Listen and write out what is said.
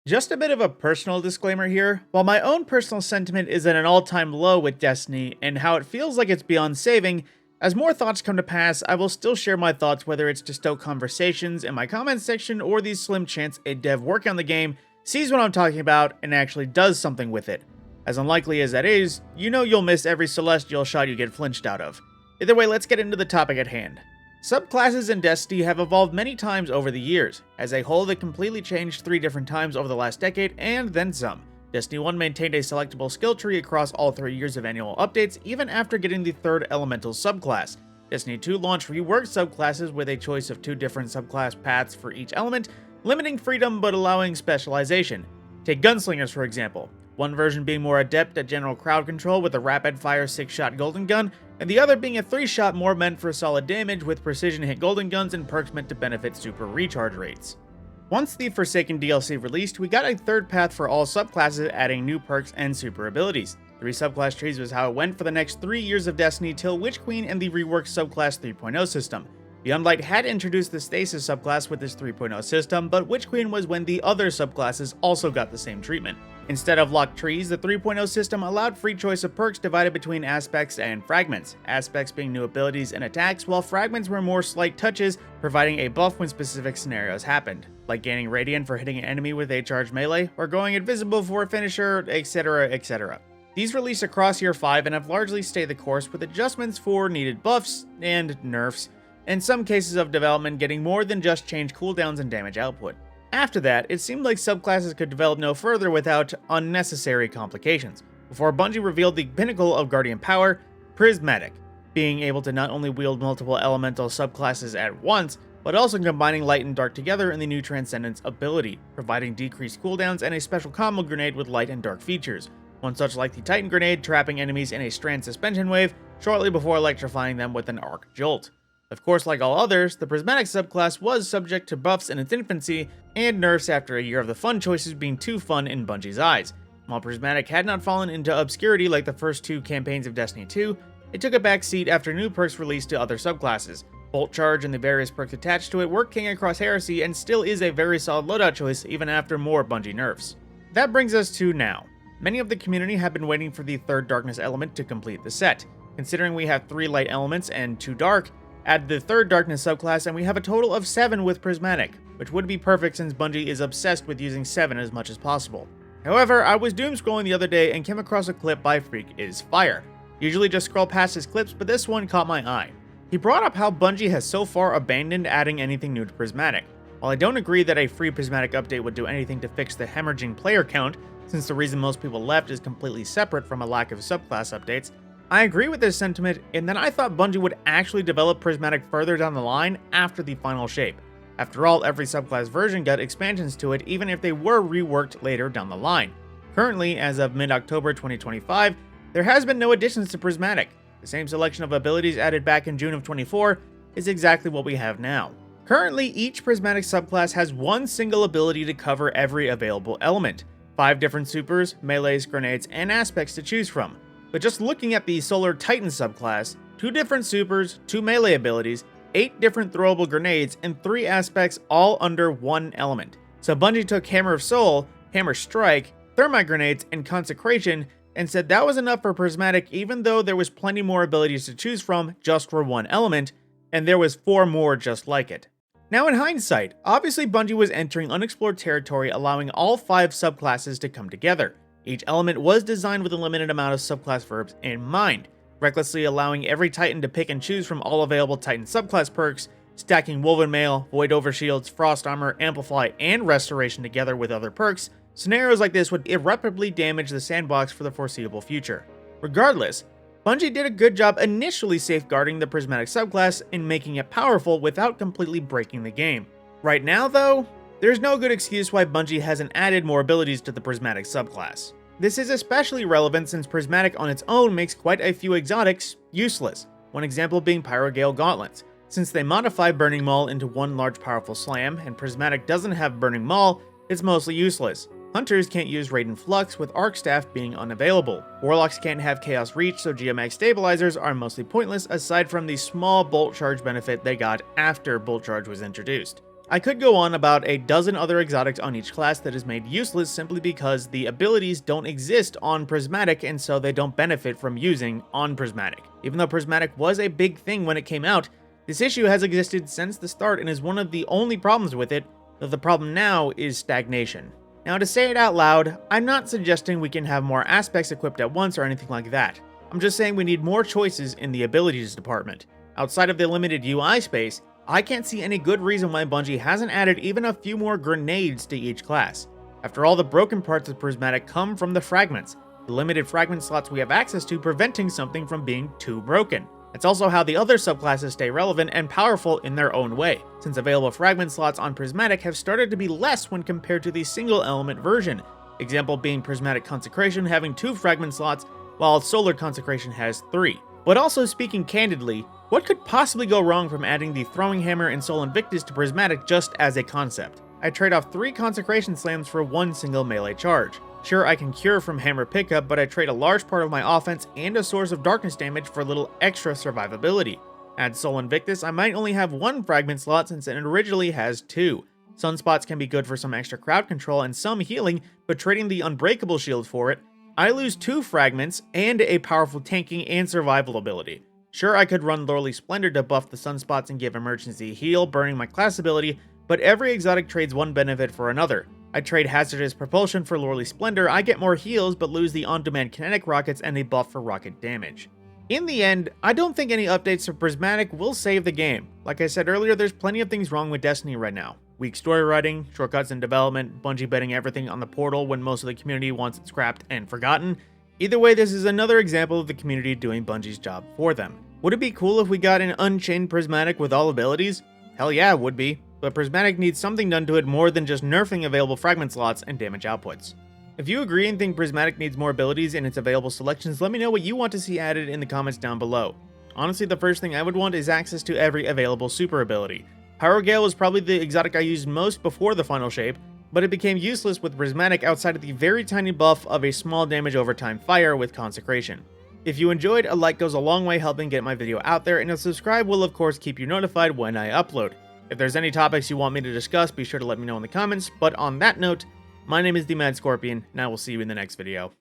Just a bit of a personal disclaimer here. While my own personal sentiment is at an all-time low with Destiny and how it feels like it's beyond saving, as more thoughts come to pass, I will still share my thoughts, whether it's to stoke conversations in my comments section or the slim chance a dev working on the game sees what I'm talking about and actually does something with it. As unlikely as that is, you know you'll miss every celestial shot you get flinched out of. Either way, let's get into the topic at hand. Subclasses in Destiny have evolved many times over the years. As a whole, they completely changed 3 different times over the last decade, and then some. Destiny 1 maintained a selectable skill tree across all 3 years of annual updates, even after getting the 3rd elemental subclass. Destiny 2 launched reworked subclasses with a choice of 2 different subclass paths for each element, limiting freedom but allowing specialization. Take Gunslingers for example, one version being more adept at general crowd control with a rapid-fire 6-shot golden gun, and the other being a 3-shot more meant for solid damage with precision hit golden guns and perks meant to benefit super recharge rates. Once the Forsaken DLC released, we got a 3rd path for all subclasses, adding new perks and super abilities. 3 subclass trees was how it went for the next 3 years of Destiny till Witch Queen and the reworked Subclass 3.0 system. Beyond Light had introduced the Stasis subclass with this 3.0 system, but Witch Queen was when the other subclasses also got the same treatment. Instead of locked trees, the 3.0 system allowed free choice of perks divided between aspects and fragments, aspects being new abilities and attacks, while fragments were more slight touches, providing a buff when specific scenarios happened, like gaining Radiant for hitting an enemy with a charged melee, or going invisible for a finisher, etc, etc. These released across Year 5 and have largely stayed the course with adjustments for needed buffs and nerfs, and some cases of development getting more than just change cooldowns and damage output. After that, it seemed like subclasses could develop no further without unnecessary complications, before Bungie revealed the pinnacle of Guardian power, Prismatic, being able to not only wield multiple elemental subclasses at once, but also combining light and dark together in the new Transcendence ability, providing decreased cooldowns and a special combo grenade with light and dark features, one such like the Titan grenade trapping enemies in a strand suspension wave shortly before electrifying them with an arc jolt. Of course, like all others, the Prismatic subclass was subject to buffs in its infancy and nerfs after a year of the fun choices being too fun in Bungie's eyes. While Prismatic had not fallen into obscurity like the first 2 campaigns of Destiny 2, it took a back seat after new perks released to other subclasses. Bolt Charge and the various perks attached to it were king across Heresy and still is a very solid loadout choice even after more Bungie nerfs. That brings us to now. Many of the community have been waiting for the 3rd Darkness element to complete the set. Considering we have 3 light elements and 2 dark, add the 3rd Darkness subclass and we have a total of 7 with Prismatic, which would be perfect since Bungie is obsessed with using 7 as much as possible. However, I was doom scrolling the other day and came across a clip by FreakisFires. Usually just scroll past his clips, but this one caught my eye. He brought up how Bungie has so far abandoned adding anything new to Prismatic. While I don't agree that a free Prismatic update would do anything to fix the hemorrhaging player count, since the reason most people left is completely separate from a lack of subclass updates, I agree with this sentiment in that I thought Bungie would actually develop Prismatic further down the line after the final shape. After all, every subclass version got expansions to it even if they were reworked later down the line. Currently, as of mid-October 2025, there has been no additions to Prismatic. The same selection of abilities added back in June of 24 is exactly what we have now. Currently, each Prismatic subclass has one single ability to cover every available element, 5 different supers, melees, grenades, and aspects to choose from. But just looking at the Solar Titan subclass, 2 different supers, 2 melee abilities, 8 different throwable grenades, and 3 aspects all under one element. So Bungie took Hammer of Soul, Hammer Strike, Thermite Grenades, and Consecration, and said that was enough for Prismatic even though there was plenty more abilities to choose from just for one element, and there was 4 more just like it. Now in hindsight, obviously Bungie was entering unexplored territory allowing all 5 subclasses to come together. Each element was designed with a limited amount of subclass verbs in mind, recklessly allowing every Titan to pick and choose from all available Titan subclass perks, stacking Woven Mail, Void Overshields, Frost Armor, Amplify, and Restoration together with other perks. Scenarios like this would irreparably damage the Sandbox for the foreseeable future. Regardless, Bungie did a good job initially safeguarding the Prismatic subclass and making it powerful without completely breaking the game. Right now though, there's no good excuse why Bungie hasn't added more abilities to the Prismatic subclass. This is especially relevant since Prismatic on its own makes quite a few exotics useless, one example being Pyrogale Gauntlets. Since they modify Burning Maul into one large powerful slam, and Prismatic doesn't have Burning Maul, it's mostly useless. Hunters can't use Radiant Flux with Arc Staff being unavailable. Warlocks can't have Chaos Reach, so Geomax Stabilizers are mostly pointless aside from the small Bolt Charge benefit they got after Bolt Charge was introduced. I could go on about a dozen other exotics on each class that is made useless simply because the abilities don't exist on Prismatic and so they don't benefit from using on Prismatic. Even though Prismatic was a big thing when it came out, this issue has existed since the start and is one of the only problems with it, though the problem now is stagnation. Now, to say it out loud, I'm not suggesting we can have more aspects equipped at once or anything like that. I'm just saying we need more choices in the abilities department. Outside of the limited UI space, I can't see any good reason why Bungie hasn't added even a few more grenades to each class. After all, the broken parts of Prismatic come from the fragments, the limited fragment slots we have access to preventing something from being too broken. It's also how the other subclasses stay relevant and powerful in their own way, since available fragment slots on Prismatic have started to be less when compared to the single element version, example being Prismatic Consecration having 2 fragment slots, while Solar Consecration has 3. But also speaking candidly, what could possibly go wrong from adding the Throwing Hammer and Sol Invictus to Prismatic just as a concept? I trade off 3 Consecration Slams for 1 single melee charge. Sure, I can cure from hammer pickup, but I trade a large part of my offense and a source of darkness damage for a little extra survivability. Add Sol Invictus, I might only have 1 fragment slot since it originally has 2. Sunspots can be good for some extra crowd control and some healing, but trading the Unbreakable Shield for it, I lose 2 fragments and a powerful tanking and survival ability. Sure, I could run Lordly Splendor to buff the sunspots and give emergency heal, burning my class ability, but every exotic trades one benefit for another. I trade Hazardous Propulsion for Lordly Splendor, I get more heals but lose the on-demand kinetic rockets and a buff for rocket damage. In the end, I don't think any updates to Prismatic will save the game. Like I said earlier, there's plenty of things wrong with Destiny right now. Weak story writing, shortcuts in development, Bungie betting everything on the portal when most of the community wants it scrapped and forgotten. Either way, this is another example of the community doing Bungie's job for them. Would it be cool if we got an Unchained Prismatic with all abilities? Hell yeah, it would be. But Prismatic needs something done to it more than just nerfing available fragment slots and damage outputs. If you agree and think Prismatic needs more abilities in its available selections, let me know what you want to see added in the comments down below. Honestly, the first thing I would want is access to every available super ability. Pyrogale was probably the exotic I used most before the final shape, but it became useless with Prismatic outside of the very tiny buff of a small damage over time fire with Consecration. If you enjoyed, a like goes a long way helping get my video out there, and a subscribe will of course keep you notified when I upload. If there's any topics you want me to discuss, be sure to let me know in the comments, but on that note, my name is the Mad Scorpion, and I will see you in the next video.